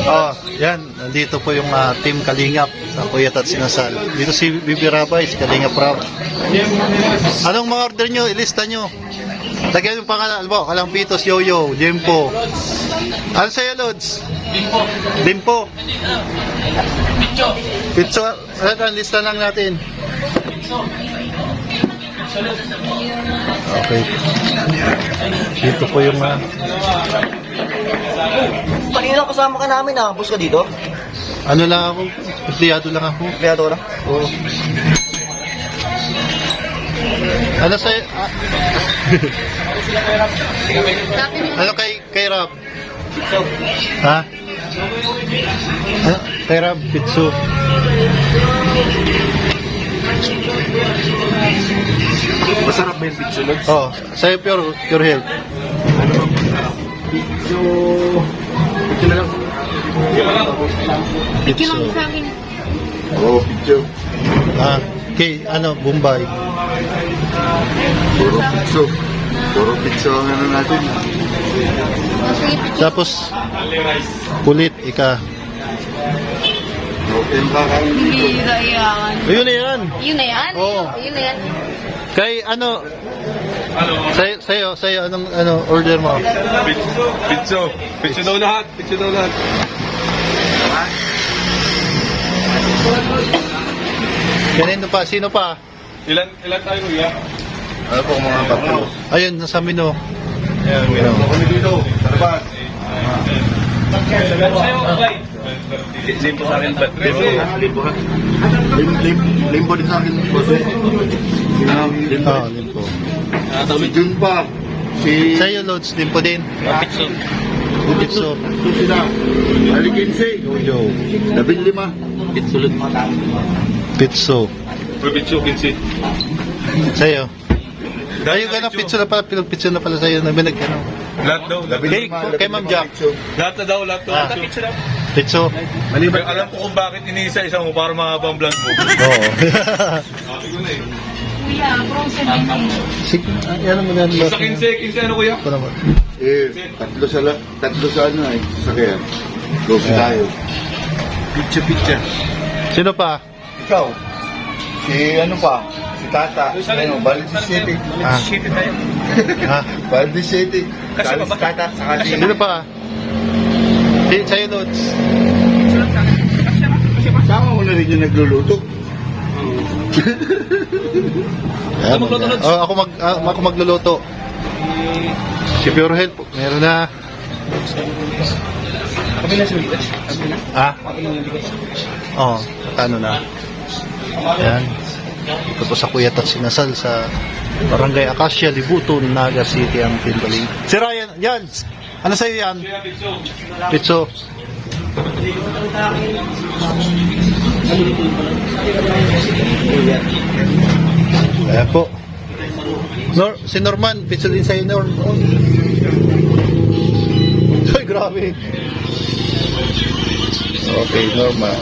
Oh, yan. Nandito po yung Team Kalingap sa Kuya Tats Inasal. Dito si Bibi Rabay, si Kalingap Rab. Anong mga order nyo? Ilista nyo. Lagyan yung pangalan. Albo, Kalampitos, Yoyo, Jempo. Ano sa'yo, Lods? Dimpo. Pizzo. Ano, lista lang natin. Okay. Dito po yung Kanina kasama ka namin, bus ka dito? ano lang ako, empleyado lang ako. Empleyado lang? Oo. Ano sa'yo? Ano kay Rob? So, Ha? Ano? Kay Rob, pizzo. masarap ba yung pizza, Lods? Oh, sa'yo pure health. Pizza... Pizza na lang. Pizzo. Oo, pizza. Kay, Bombay. Puro pizza. Puro pizza ang ano natin. Tapos, kulit, ika. Okay ang kakain dito. Bira yan. Ayun na yan. Yun na yan? Oo. Yun na yan. Kay, sa'yo, anong order mo? Pizza daw lahat. Kanino pa? Sino pa? Ilan tayo, kuya? Ano po mga tatlo? Ayun, nasa menu. Ayan, Ano kami dito? Sarapan. Limpo sa akin, but Limbo din sa akin. Limbo. Oh, limpo. Si Jun pa. Si... Sa'yo, Lods, limpo din. pizza. Pizzo. Ito sila. Ali 15. Yo. 15. Pizza ulit. Pizzo. Pizza, kinsi. Sa'yo. Ayun ka na, pizzo na pala. Pizzo na pala sa'yo. Nabinag ka na. Lahat daw. Kay Ma'am Jack. Lahat na daw. Pizza daw. Pizzo. Pero alam ko kung bakit iniisa-isa mo para mahaba ang vlog mo. Oo. Sabi ko na eh. Kuya, from 17. Sige, yan mo na. Sa 15 ano kuya? Ito naman. Tatlo sa ano eh. Sakyan. Gosi tayo. Pizza. Sino pa? Ikaw. Si ano pa? Si Tata. Ano, Baldi City. Shit tayo. Ha? Baldi City. Kasi Si ba- Tata. Saka si... Sino pa? Sa'yo, Lods. Sama mo na rin yung nagluluto. Ayan, ako magluluto. Si Pure Health, meron na. Ha? Oo, ano na. Ayan. Ito po sa Kuya Tats Inasal sa Barangay Acacia, Libuton, Naga City ang Pinbaling. Si Ryan, yan! Ano sa'yo yan? Pizzo. Ayan po. Si Norman, pizza din sa'yo, Norm. Ay, grabe. Okay, Norman.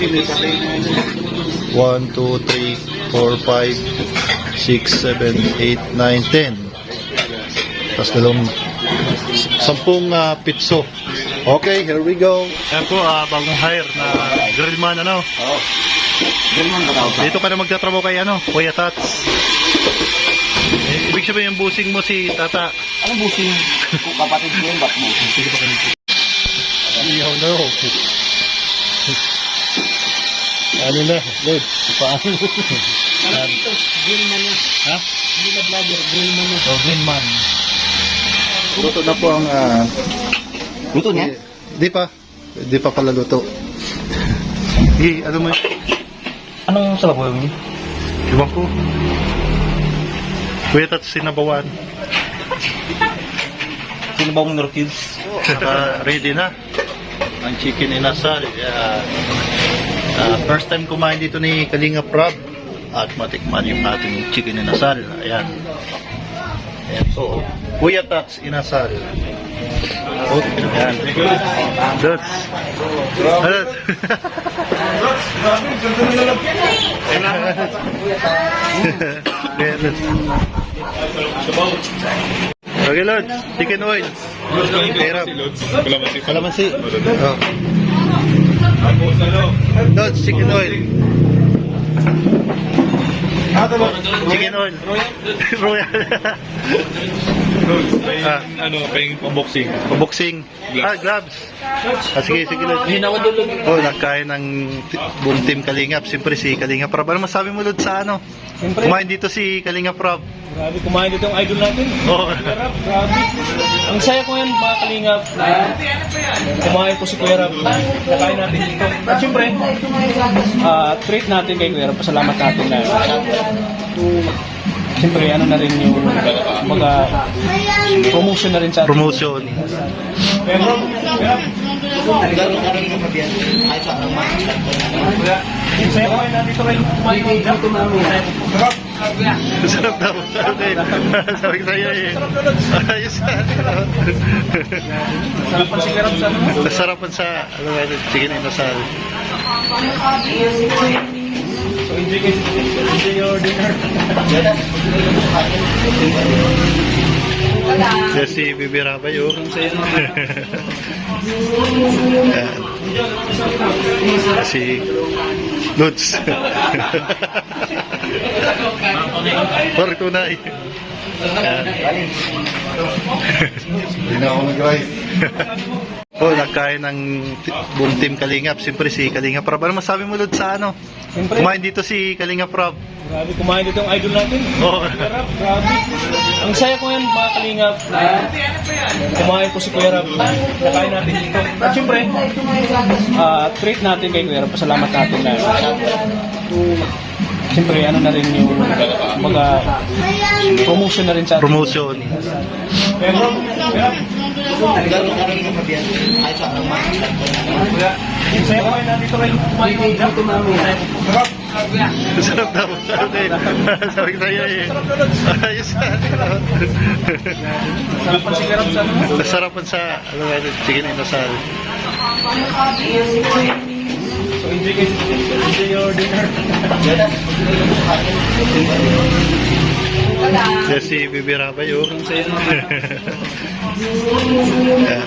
1, 2, 3, 4, 5, 6, 7, 8, 9, 10. Tapos dalawang 10 pizzo. Okay, here we go. Ayan po, bagong hire na grillman, ano? Oo. Ganun ba tawag? Dito ka na magtatrabaho kay, Kuya Tats. Ibig sabihin yung busing mo si Tata. Anong busing? Kung kapatid ko yun, ba't busing? Sige pa kanito. Iyaw na ako. Ano na, Lord? Paano? Grillman na. Ha? Hindi na vlogger, grillman na. Oh, grillman. Luto na po ang... Luto niya? Di pa. Di pa pala luto. Ano mo? Anong sarap po yun? Iwan ko. Kuya Tats, sinabawan. Sino ba ang Norkids? Ready na. Ang chicken inasal. First time kumain dito ni Kalinga Prab. At matikman yung ating chicken inasal. Ayan. Ayan po. Kuya Tats inasal. Oh, ayan. Dots. Dots. Okay, Lods. Chicken oil. Hirap. Kalamansi. Oh. Lods, chicken oil. Chicken oil. Royal. Paying pang-boxing. Boxing. Gloves. Sige, Lods. Oh, nagkain ng buong team Kalingap. Siyempre si Kalingap Rob. Ano masabi mo, Lods, sa ano? Kumain dito si Kalingap Rob. Grabe, kumain dito ang idol natin. Oh. Kuya Rab, grabe. Ang saya ko yan, mga kalingap. Kumain po si Kuya Rab. Nakain natin dito. At syempre, treat natin kay Kuya Rab. Pasalamat natin na. Syempre, ano na rin yung mga promotion na rin sa atin. Promotion. Kuya Rab, ang saya ko yan, nandito rin kumain dito. Sarap daw. Okay. Sabi ko sa'yo eh. Ayos na. Sarapan si Kuya Rab sa ano. Sarapan sa, ano ba ito, chicken inasal. So, enjoy your dinner. Yes, si Bibi Rabay, oh. Yan. Si Lods. Sorry, tunay. Yan. Hindi na ako nag-rice. Oh, nagkain ng buong team Kalingap. Siyempre si Kalingap Rob. Ano masabi mo, Lods, sa ano? Siyempre, Kumain dito si Kalingap Rob. grabe, kumain dito ang idol natin. Oh. Kuya Rab, grabe. Ang saya ko yan, mga kalingap. Kumain po si Kuya Rab. Nakain natin dito. At syempre, treat natin kay Kuya Rab. Pasalamat natin na. Syempre, ano na rin yung mga promotion na rin sa atin. Promotion. Kuya Rab, ang saya ko yan, nandito rin kumain dito. Sarap daw. Okay. Sabi ko sa'yo eh. Ayos na. Sarapan si Kuya Rab sa ano. Sarapan sa, ano ba ito, chicken inasal. So, enjoy your dinner. Yes, si Bibi Rabay, oh. Yan.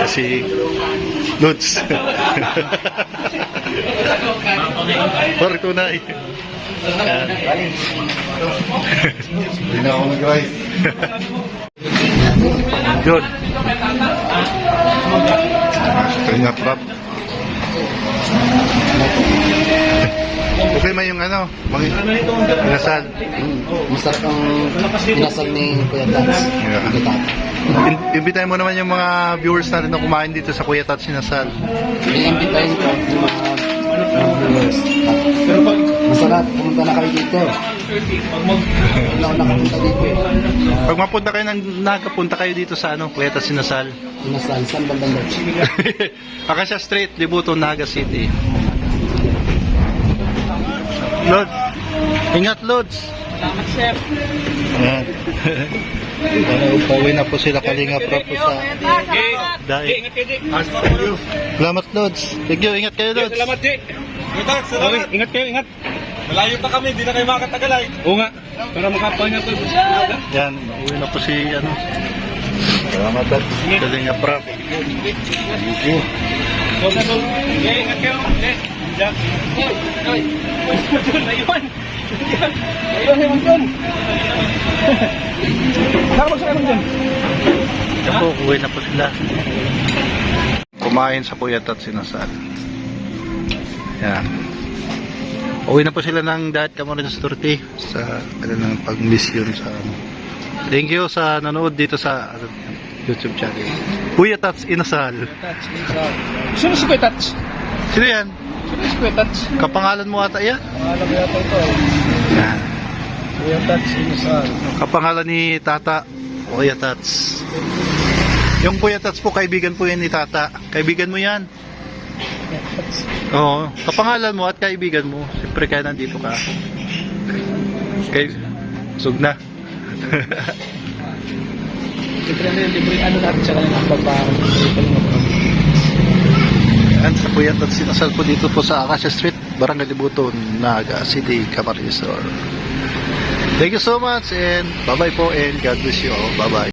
Si Lods. Sorry, tunay. Yan. Hindi na ako nag-rice. Yun. Kalingap Rob. Okay, may yung ano, inasal. Masarap ang inasal ni Kuya Tats. Imbitahin mo naman yung mga viewers natin na kumain dito sa Kuya Tats Inasal. I-invitahin ko yung mga viewers. Pero pag Masarap, pumunta na kayo dito. Wala ko nakapunta dito eh. Pag nakapunta kayo dito sa ano, Kuya Tats Inasal. Inasal, saan bandang daw? Akasya Street, Libuto, Naga City. Lods. Ingat, Lods. salamat, sir. Ayan. Pauwi na po sila Kalingap Rob po sa dahil. Ingat kayo, Jay. Salamat, Lods. Thank you. Ingat kayo, Lods. Salamat, Jay. Okay, ingat kayo, ingat. Malayo pa kami, hindi na kayo makatagalay. Oo nga. Para makapahinga ko. Yan, uwi na po si ano, Salamat, Dad. Kalingap Rob. Okay, ingat kayo. Jack. Ayun. Ayun, John. Saan mo sa dyan? Yan po, uwi na po sila. Kumain sa Kuya Tats Inasal. Yan. Uwi na po sila ng Diet Camarines Turti sa kanilang pag-mission sa ano. Thank you sa nanood dito sa ano, YouTube channel. Kuya Tats Inasal. Sino si Kuya Tats? Sino yan? Sino si Kuya Tats? Kapangalan mo ata yan? Pangalan ko yata ito. Yan. Kuya Tats, Inasal. Kapangalan ni Tata, Kuya Tats. Yung Kuya Tats po, kaibigan po yan ni Tata. Kaibigan mo yan. Oo, kapangalan mo at kaibigan mo. Siyempre kaya nandito ka. Okay, sug na. Siyempre libre ano natin sa kanilang pagpapang. Yan, sa Kuya Tats Inasal po dito po sa Acacia Street, Barangay Libuton, Naga City, Camarines Sur. Thank you so much and bye-bye po and God bless you all. Bye-bye.